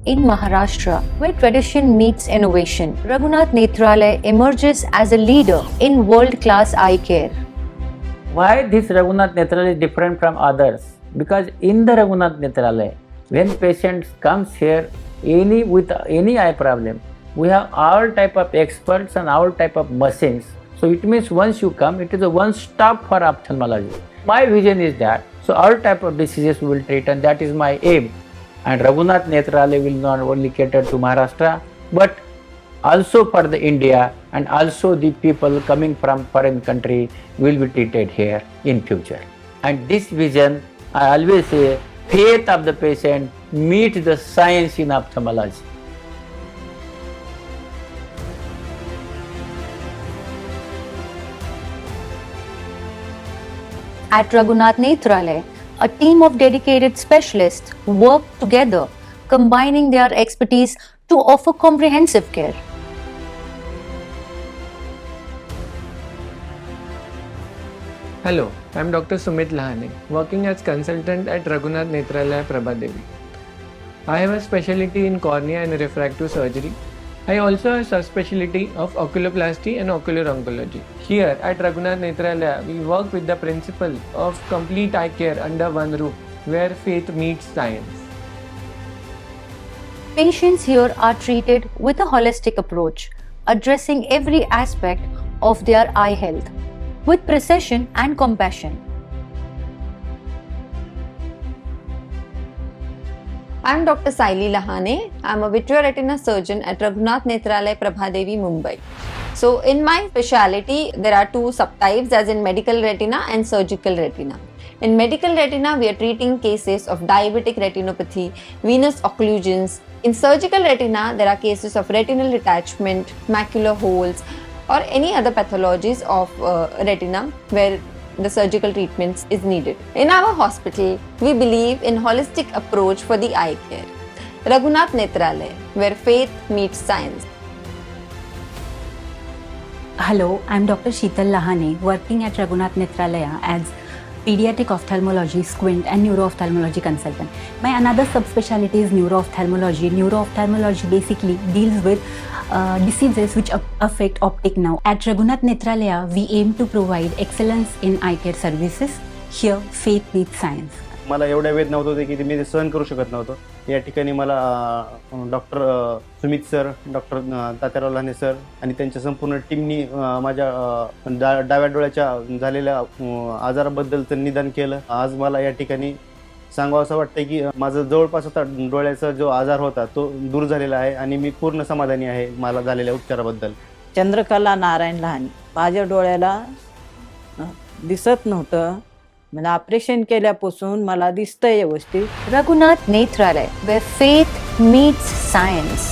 in Maharashtra, where tradition meets innovation, Raghunath Netralaya emerges as a leader in world-class eye care. Why this Raghunath Netralaya is different from others? Because in the Raghunath Netralaya, when patients comes here with any eye problem, we have all type of experts and all type of machines. So it means once you come, it is a one stop for ophthalmology. My vision is that, so all type of diseases we will treat, and that is my aim. And Raghunath Netralaya will not only cater to Maharashtra, but also for the India, and also the people coming from foreign country will be treated here in future. And this vision, I always say, faith of the patient meets the science in ophthalmology. At Raghunath Netralaya, a team of dedicated specialists work together, combining their expertise to offer comprehensive care. Hello, I am Dr. Sumit Lahane, working as consultant at Raghunath Netralaya, Prabhadevi. I have a specialty in cornea and refractive surgery. I also have a subspecialty of oculoplasty and ocular oncology. Here at Raghunath Netralaya, we work with the principle of complete eye care under one roof, where faith meets science. Patients here are treated with a holistic approach, addressing every aspect of their eye health with precision and compassion. I am Dr. Saili Lahane. I am a vitreoretina surgeon at Raghunath Netralaya, Prabhadevi, Mumbai. So in my specialty, there are two subtypes, as in medical retina and surgical retina. In medical retina, we are treating cases of diabetic retinopathy, venous occlusions. In surgical retina, there are cases of retinal detachment, macular holes, or any other pathologies of retina where the surgical treatments is needed. In our hospital, we believe in holistic approach for the eye care. Raghunath Netralaya, where faith meets science. Hello, I am Dr. Sheetal Lahane, working at Raghunath Netralaya as pediatric ophthalmology, squint and neuro-ophthalmology consultant. My another subspecialty is neuro-ophthalmology. Neuro-ophthalmology basically deals with diseases which affect optic nerve. At Raghunath Netralaya, we aim to provide excellence in eye care services. Here, faith meets science. मला एवढ्या वेदना होत होते की मी ते सहन करू शकत नव्हतो. या ठिकाणी मला doctor Sumit sir, doctor Tatyarao Lahane sir आणि त्यांच्या संपूर्ण टीमनी माझ्या डाव्या डोळ्याच्या झालेल्या आजाराबद्दलचं निदान केलं. आज मला या ठिकाणी सांगावं असं वाटतं की माझा जवळपास आता डोळ्याचा जो आजार होता तो दूर झालेला आहे आणि मी पूर्ण समाधानी आहे मला झालेल्या उपचाराबद्दल. चंद्रकला नारायण लहाने, माझ्या डोळ्याला दिसत नव्हतं. मला ऑपरेशन केल्यापासून मला दिसतंय व्यवस्थित. Raghunath Netralaya, where faith meets science.